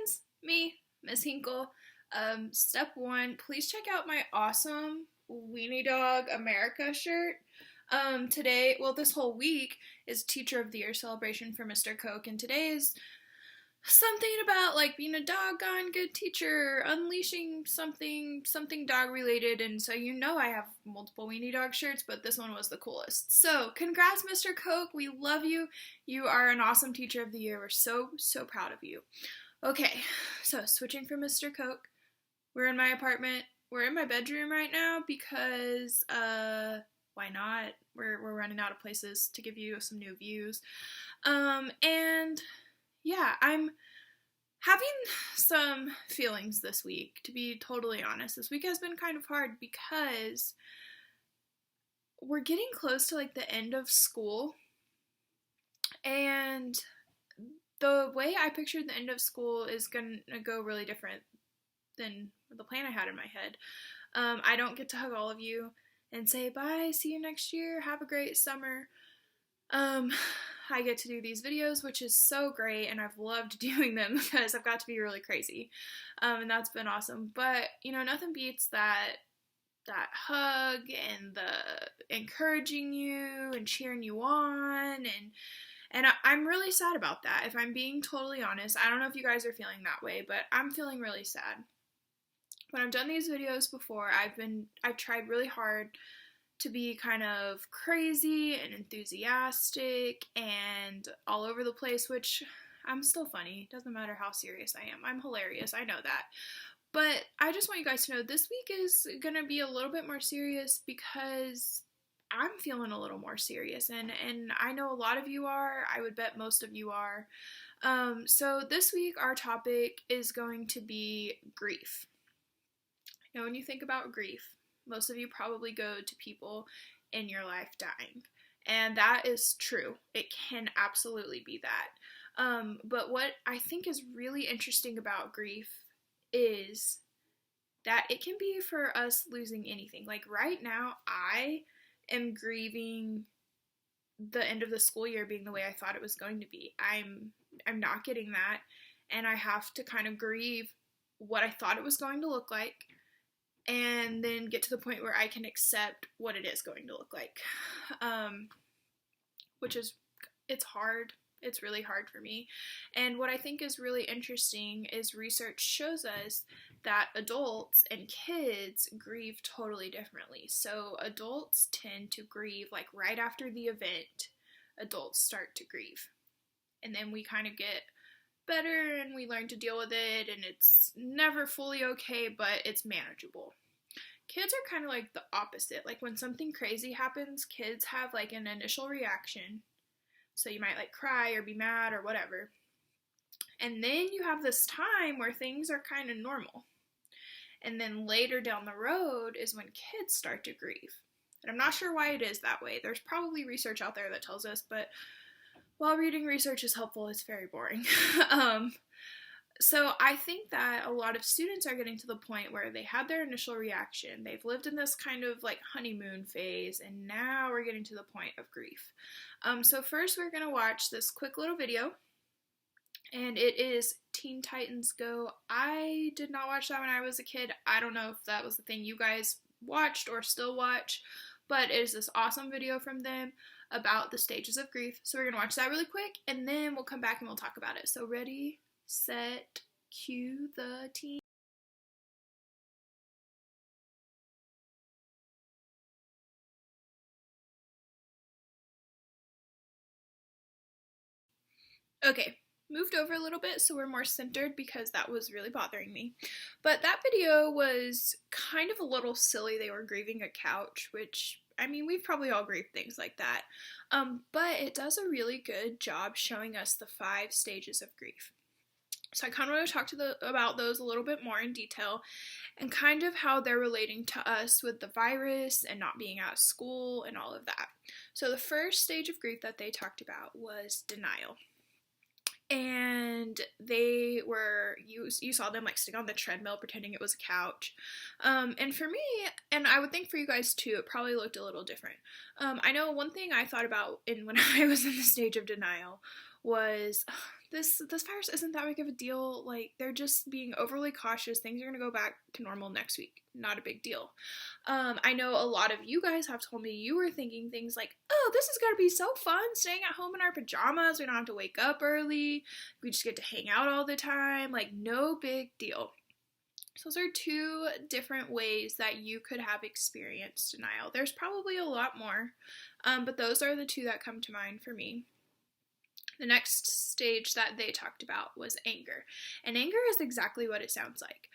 friends, me, Miss Hinkle. Step one, please check out my awesome Weenie Dog America shirt. Today, well, this whole week is Teacher of the Year celebration for Mr. Coke, and today is something about like being a doggone good teacher, unleashing something dog related, and so I have multiple Weenie Dog shirts, but this one was the coolest. So congrats, Mr. Coke, we love you. You are an awesome Teacher of the Year. We're so proud of you. Okay, so switching from Mr. Coke, we're in my apartment. We're in my bedroom right now because why not? We're running out of places to give you some new views. And yeah, I'm having some feelings this week, to be totally honest. This week has been kind of hard because we're getting close to like the end of school, and the way I pictured the end of school is gonna go really different than the plan I had in my head. I don't get to hug all of you and say bye, see you next year, have a great summer. I get to do these videos, which is so great, and I've loved doing them because I've got to be really crazy, and that's been awesome. But nothing beats that hug and the encouraging you and cheering you on, and I'm really sad about that. If I'm being totally honest, I don't know if you guys are feeling that way, but I'm feeling really sad. When I've done these videos before, I've tried really hard to be kind of crazy and enthusiastic and all over the place, which I'm still funny. Doesn't matter how serious I am. I'm hilarious. I know that. But I just want you guys to know this week is going to be a little bit more serious because I'm feeling a little more serious, and I know a lot of you are. I would bet most of you are. So this week our topic is going to be grief. When you think about grief, most of you probably go to people in your life dying, and that is true. It can absolutely be that. But what I think is really interesting about grief is that it can be for us losing anything. Like right now, I am grieving the end of the school year being the way I thought it was going to be. I'm not getting that, and I have to kind of grieve what I thought it was going to look like, and then get to the point where I can accept what it is going to look like, it's hard. It's really hard for me. And what I think is really interesting is research shows us that adults and kids grieve totally differently. So adults tend to grieve like right after the event. Adults start to grieve, and then we kind of get better and we learn to deal with it, and it's never fully okay, but it's manageable. Kids are kind of like the opposite. Like when something crazy happens, kids have like an initial reaction. So you might like cry or be mad or whatever. And then you have this time where things are kind of normal. And then later down the road is when kids start to grieve. And I'm not sure why it is that way. There's probably research out there that tells us, but while reading research is helpful, it's very boring. So I think that a lot of students are getting to the point where they had their initial reaction. They've lived in this kind of like honeymoon phase, and now we're getting to the point of grief. So first we're going to watch this quick little video, and it is Teen Titans Go. I did not watch that when I was a kid. I don't know if that was the thing you guys watched or still watch, but it is this awesome video from them about the stages of grief. So we're going to watch that really quick, and then we'll come back and we'll talk about it. So ready, set, cue the teen. Okay, moved over a little bit so we're more centered because that was really bothering me. But that video was kind of a little silly. They were grieving a couch, which, I mean, we've probably all grieved things like that. But it does a really good job showing us the 5 stages of grief. So I kind of want to talk about those a little bit more in detail, and kind of how they're relating to us with the virus and not being at school and all of that. So the first stage of grief that they talked about was denial. And they were, you saw them like sitting on the treadmill pretending it was a couch. And for me, and I would think for you guys too, it probably looked a little different. I know one thing I thought about when I was in the stage of denial was this virus isn't that big of a deal. Like, they're just being overly cautious. Things are gonna go back to normal next week. Not a big deal. I know a lot of you guys have told me you were thinking things like, oh, this is gonna be so fun staying at home in our pajamas. We don't have to wake up early. We just get to hang out all the time. Like, no big deal. So those are two different ways that you could have experienced denial. There's probably a lot more, but those are the two that come to mind for me. The next stage that they talked about was anger. And anger is exactly what it sounds like.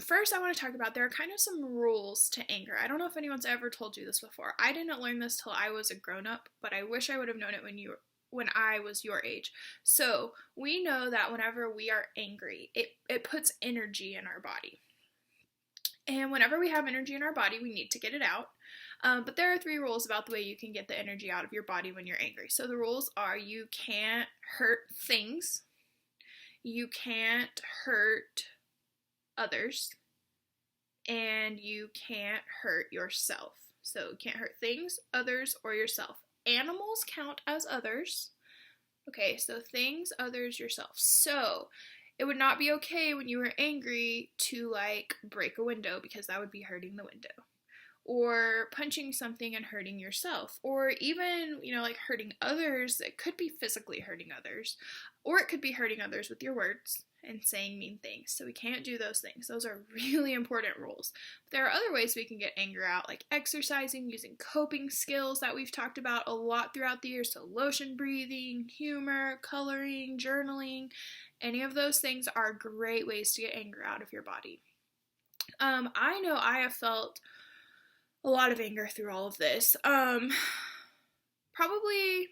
First, I want to talk about there are kind of some rules to anger. I don't know if anyone's ever told you this before. I didn't learn this till I was a grown-up, but I wish I would have known it when I was your age. So we know that whenever we are angry, it puts energy in our body. And whenever we have energy in our body, we need to get it out. But there are 3 rules about the way you can get the energy out of your body when you're angry. So the rules are you can't hurt things, you can't hurt others, and you can't hurt yourself. So you can't hurt things, others, or yourself. Animals count as others. Okay, so things, others, yourself. So it would not be okay when you were angry to like break a window because that would be hurting the window. Or punching something and hurting yourself. Or even, like hurting others. It could be physically hurting others. Or it could be hurting others with your words and saying mean things. So we can't do those things. Those are really important rules. But there are other ways we can get anger out, like exercising, using coping skills that we've talked about a lot throughout the year. So lotion breathing, humor, coloring, journaling. Any of those things are great ways to get anger out of your body. I know I have felt a lot of anger through all of this. Probably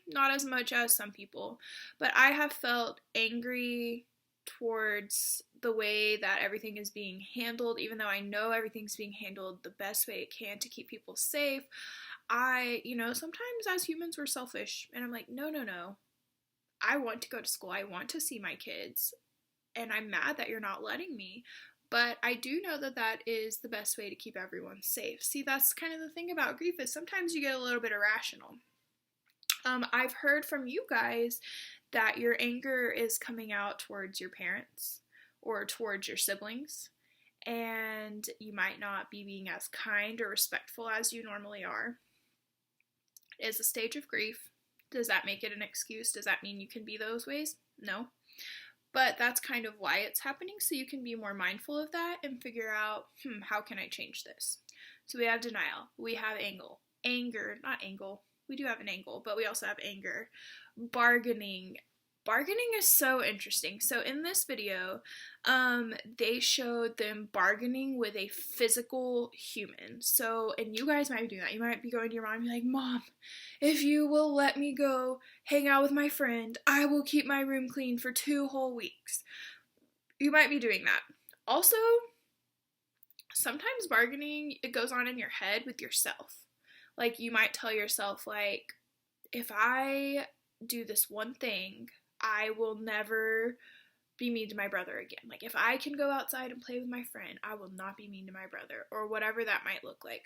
not as much as some people, but I have felt angry towards the way that everything is being handled, even though I know everything's being handled the best way it can to keep people safe. Sometimes as humans we're selfish, and I'm like, no. I want to go to school. I want to see my kids, and I'm mad that you're not letting me. But I do know that that is the best way to keep everyone safe. See, that's kind of the thing about grief is sometimes you get a little bit irrational. I've heard from you guys that your anger is coming out towards your parents or towards your siblings, and you might not be being as kind or respectful as you normally are. It is a stage of grief. Does that make it an excuse? Does that mean you can be those ways? No. But that's kind of why it's happening, so you can be more mindful of that and figure out, how can I change this? So we have denial. We have we do have an angle, but we also have anger. Bargaining. Bargaining is so interesting. So in this video, they showed them bargaining with a physical human. So, and you guys might be doing that. You might be going to your mom and be like, Mom, if you will let me go hang out with my friend, I will keep my room clean for 2 whole weeks. You might be doing that. Also, sometimes bargaining, it goes on in your head with yourself. Like, you might tell yourself, like, if I do this one thing, I will never be mean to my brother again. Like, if I can go outside and play with my friend, I will not be mean to my brother, or whatever that might look like.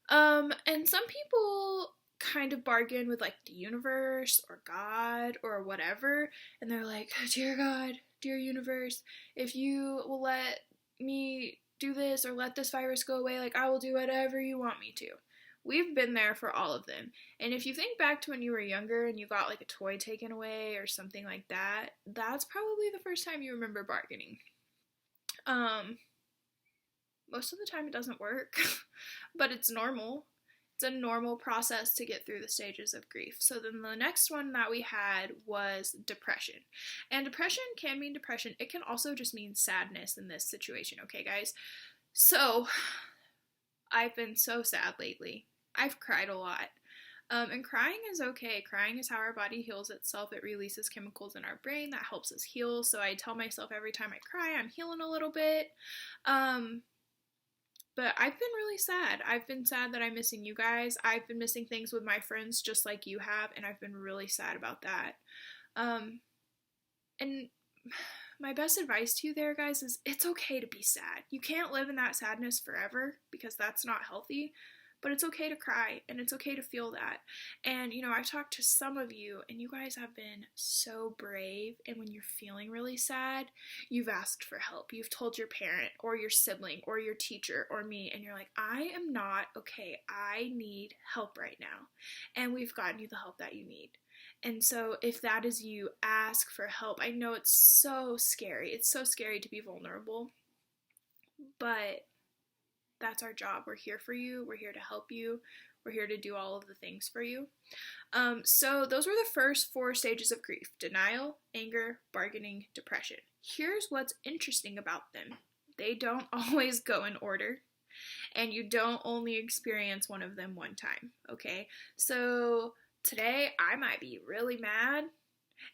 And some people kind of bargain with, like, the universe, or God, or whatever, and they're like, dear God, dear universe, if you will let me do this, or let this virus go away, like, I will do whatever you want me to. We've been there for all of them. And if you think back to when you were younger and you got like a toy taken away or something like that, that's probably the first time you remember bargaining. Most of the time it doesn't work, but it's normal. It's a normal process to get through the stages of grief. So then the next one that we had was depression. And depression can mean depression. It can also just mean sadness in this situation, okay, guys? So I've been so sad lately. I've cried a lot. And crying is okay. Crying is how our body heals itself. It releases chemicals in our brain that helps us heal. So I tell myself every time I cry, I'm healing a little bit. But I've been really sad. I've been sad that I'm missing you guys. I've been missing things with my friends just like you have, and I've been really sad about that. And my best advice to you there, guys, is it's okay to be sad. You can't live in that sadness forever because that's not healthy. but it's okay to cry and it's okay to feel that. And I've talked to some of you and you guys have been so brave, and when you're feeling really sad, you've asked for help. You've told your parent or your sibling or your teacher or me, and you're like, I am not okay. I need help right now. And we've gotten you the help that you need. And so if that is you, ask for help. I know it's so scary. It's so scary to be vulnerable, but that's our job. We're here for you. We're here to help you. We're here to do all of the things for you. So those were the first 4 stages of grief: denial, anger, bargaining, depression. Here's what's interesting about them. They don't always go in order, and you don't only experience one of them one time, okay? So today I might be really mad,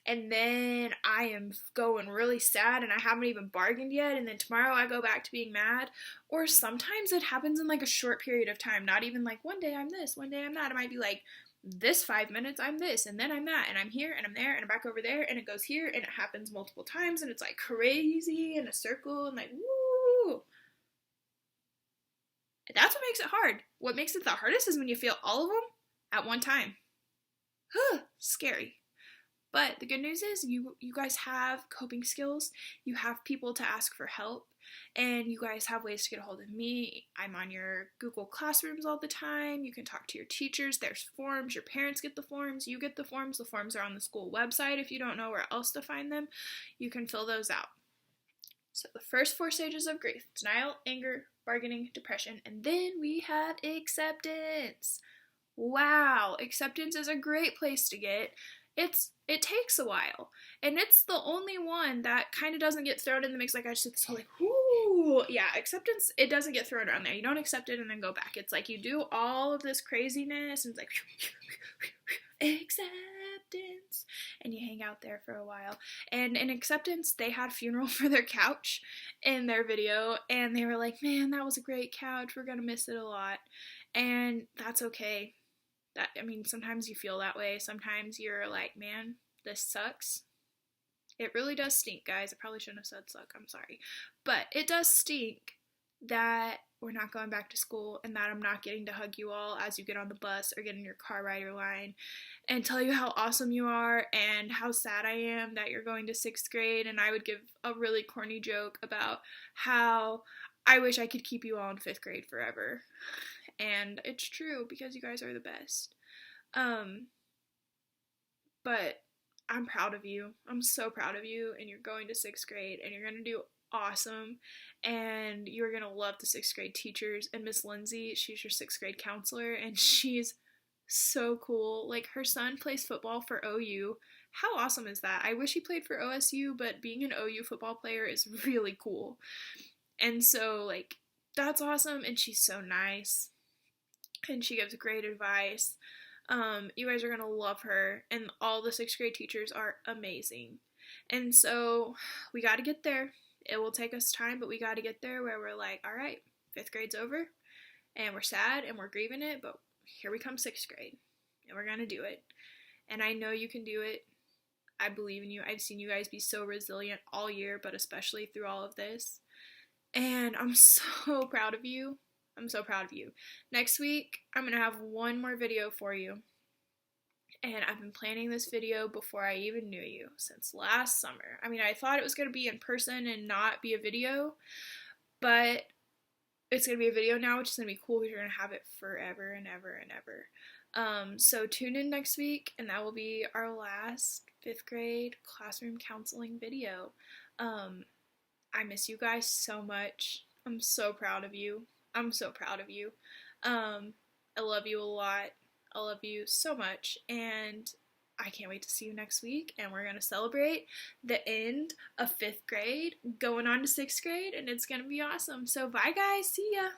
and then I am going really sad and I haven't even bargained yet, and then tomorrow I go back to being mad. Or sometimes it happens in like a short period of time, not even like one day I'm this, one day I'm that. It might be like this 5 minutes I'm this, and then I'm that, and I'm here and I'm there and I'm back over there, and it goes here, and it happens multiple times, and it's like crazy in a circle, and like woo. That's what makes it hard. What makes it the hardest is when you feel all of them at one time. Scary. But the good news is you guys have coping skills. You have people to ask for help, and you guys have ways to get a hold of me. I'm on your Google Classrooms all the time. You can talk to your teachers. There's forms. Your parents get the forms. You get the forms. The forms are on the school website. If you don't know where else to find them, you can fill those out. So the first 4 stages of grief: denial, anger, bargaining, depression, and then we have acceptance. Wow, acceptance is a great place to get. It takes a while, and it's the only one that kind of doesn't get thrown in the mix. Like I just did this whole like, whoo, yeah, acceptance, it doesn't get thrown around there. You don't accept it and then go back. It's like you do all of this craziness, and it's like acceptance, and you hang out there for a while. And in acceptance, they had funeral for their couch in their video, and they were like, man, that was a great couch. We're gonna miss it a lot, and that's okay. Sometimes you feel that way. Sometimes you're like, man, this sucks. It really does stink, guys. I probably shouldn't have said suck. I'm sorry. But it does stink that we're not going back to school, and that I'm not getting to hug you all as you get on the bus or get in your car rider line and tell you how awesome you are and how sad I am that you're going to 6th grade. And I would give a really corny joke about how I wish I could keep you all in 5th grade forever. And it's true, because you guys are the best. But I'm proud of you. I'm so proud of you, and you're going to 6th grade, and you're going to do awesome, and you're going to love the 6th grade teachers. And Miss Lindsay, she's your 6th grade counselor, and she's so cool. Like, her son plays football for OU. How awesome is that? I wish he played for OSU, but being an OU football player is really cool. And so, like, that's awesome, and she's so nice. And she gives great advice. You guys are going to love her, and all the 6th grade teachers are amazing. And so we got to get there. It will take us time, but we got to get there where we're like, all right, 5th grade's over, and we're sad, and we're grieving it, but here we come 6th grade, and we're going to do it. And I know you can do it. I believe in you. I've seen you guys be so resilient all year, but especially through all of this. And I'm so proud of you. I'm so proud of you. Next week, I'm going to have one more video for you. And I've been planning this video before I even knew you, since last summer. I thought it was going to be in person and not be a video, but it's going to be a video now, which is going to be cool because you're going to have it forever and ever and ever. So tune in next week, and that will be our last 5th grade classroom counseling video. I miss you guys so much. I'm so proud of you. I'm so proud of you. I love you a lot. I love you so much, and I can't wait to see you next week, and we're going to celebrate the end of 5th grade, going on to 6th grade, and it's going to be awesome. So bye, guys. See ya.